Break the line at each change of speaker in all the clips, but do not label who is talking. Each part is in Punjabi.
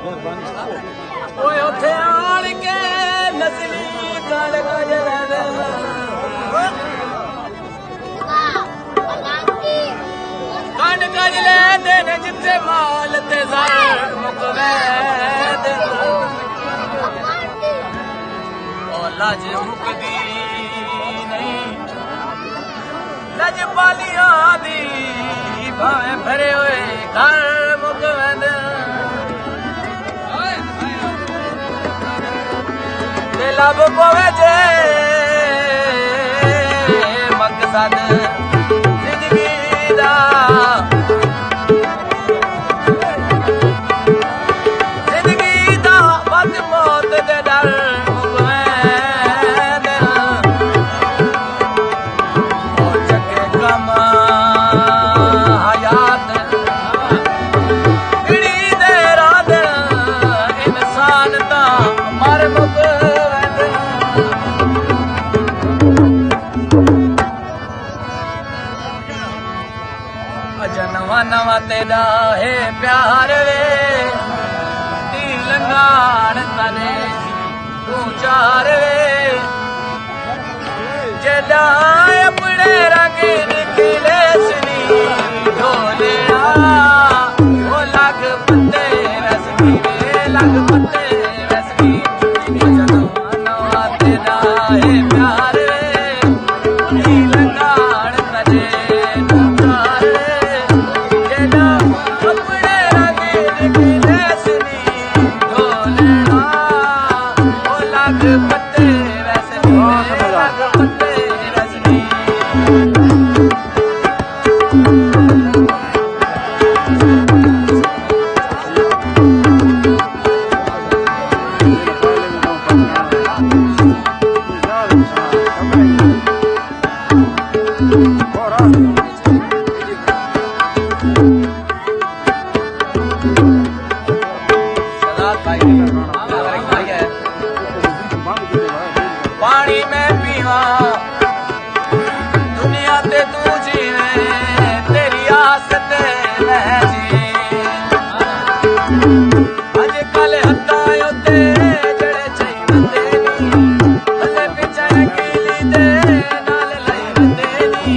ਓਏ ਉੱਥੇ ਆਣ ਕੇ ਨਸਲੀ ਗਲ ਗਜਰ ਕੰਡ ਗਜ ਲੈਂਦੇ ਨੇ ਜਿੱਥੇ ਮਾਲ ਤੇ ਜ਼ਰ ਮੁਕਵੈਦ ਉਹ ਲਜ ਮੁਕਦੀ ਨਹੀਂ ਲਜ ਪਾਲੀਆਂ ਦੀ ਭਾਵੇਂ ਭਰੇ ਹੋਏ ਘਰ ਮੁਕਵੈਦ ਤੇ ਲੱਭ ਪਵੇ ਜੇ ਮਕਸਦ ਜ਼ਿੰਦਗੀ ਦਾ ਜ਼ਿੰਦਗੀ ਦਾ ਵੱਧ ਮੌਤ ਦੇ ਡਰ ਮੁਕਵੈਦ ਉਹ ਚੰਗੇ ਕੰਮ ਹਯਾਤ ਪੀੜੀ ਦੇ ਰਾਤ ਇਨਸਾਨ ਤਾਂ ਮਰ ਮੁਕਵੈਦ ਨਵਾਂ ਨਵਾਂ ਤੇਰਾ ਹੈ ਪਿਆਰ ਵੇ ਤੀ ਲੰਗਾਣ ਤਨੇ ਤੂੰ ਚਾਰ ਵੇ ਜਦਾ ਆਪਣੇ ਰੰਗ ਨਿਕਲੇ ਸਨੀ ਢੋਲਿਆ ਉਹ ਲੱਗ ਪੱਤੇ ਰਸਮੀ ਵੇ ਲੱਗ ਪੱਤੇ ਰਸਮੀ ਨਵਾਂ ਨਵਾਂ ਤੇਰਾ ਹੈ ਪਿਆਰ ਵੇ ਤੀ ਲੰਗਾਣ ਤਨੇ ਪੱਤੇ ਵੈਸੇ ਲੱਗ ਪੱਤੇ ਰਸਨੀ पानी में पीवा दुनिया ते तू जीवे तेरी आस ते मैं जी अजकल हत्था उत्ते जड़े चाहिए नी अले पिछा कीली दे नाल लई बंदे नी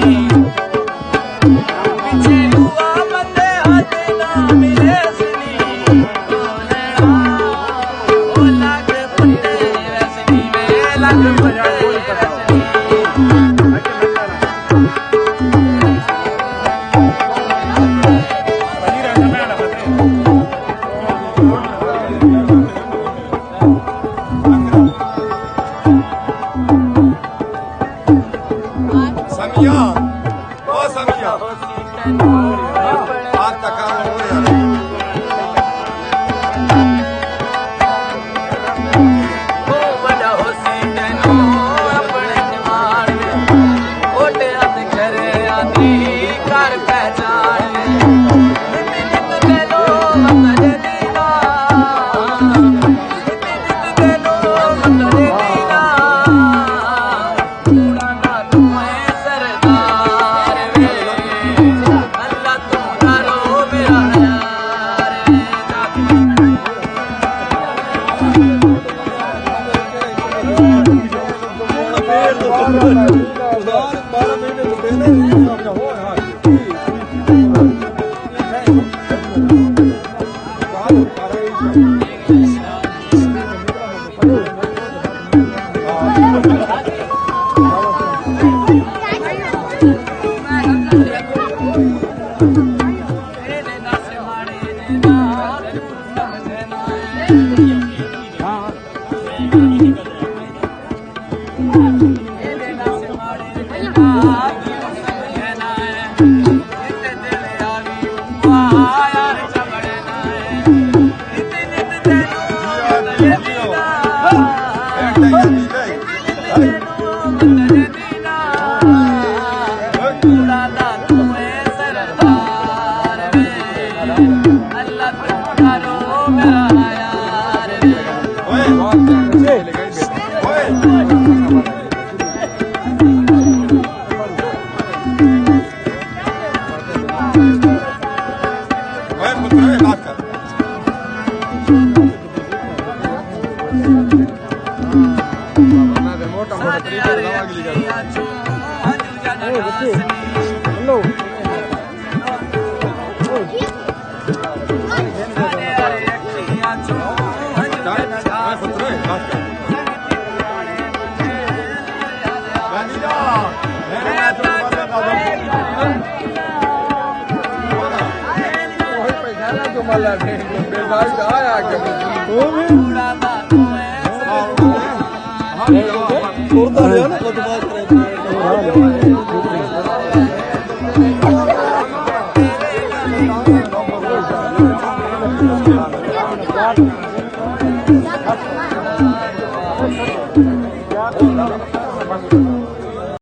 पिछे हुआ बंदे हाथ ना मिले सनी लेना ओ लग पत्ते रसनी में लग पत्ते
समिया ओ समिया हाथ तका हो यार
ओ बड़ा होसी तेनो अपने जवान ओटे हथ करे आंदी कर पहचान नित तेनो मकर दीना नित तेनो मकर दीना उड़ाना तुम्हें सरदार वे अल्लाह तुम्हारो मेरा यार
Vai,
ਅੱਖੀਆਂ ਚੋਂ ਹੰਝੂ ਜਨ ਰਾਸਨੀ
ਹਲੋ
ਸਾਡੇ ਵਾਲੇ ਅੱਖੀਆਂ ਚੋਂ ਹੰਝੂ ਜਨ ਰਾਸਨੀ
ਮਾਲਾ ਦੇ ਬੇਦਾਈ ਆਇਆ ਕਿ ਉਹ ਵੀ
ਪੂਰਾ ਦਾ ਤੂੰ ਐ
ਉਰਦਾ ਲਿਆ ਨਾ ਉਹ ਤੋਂ ਬਾਅਦ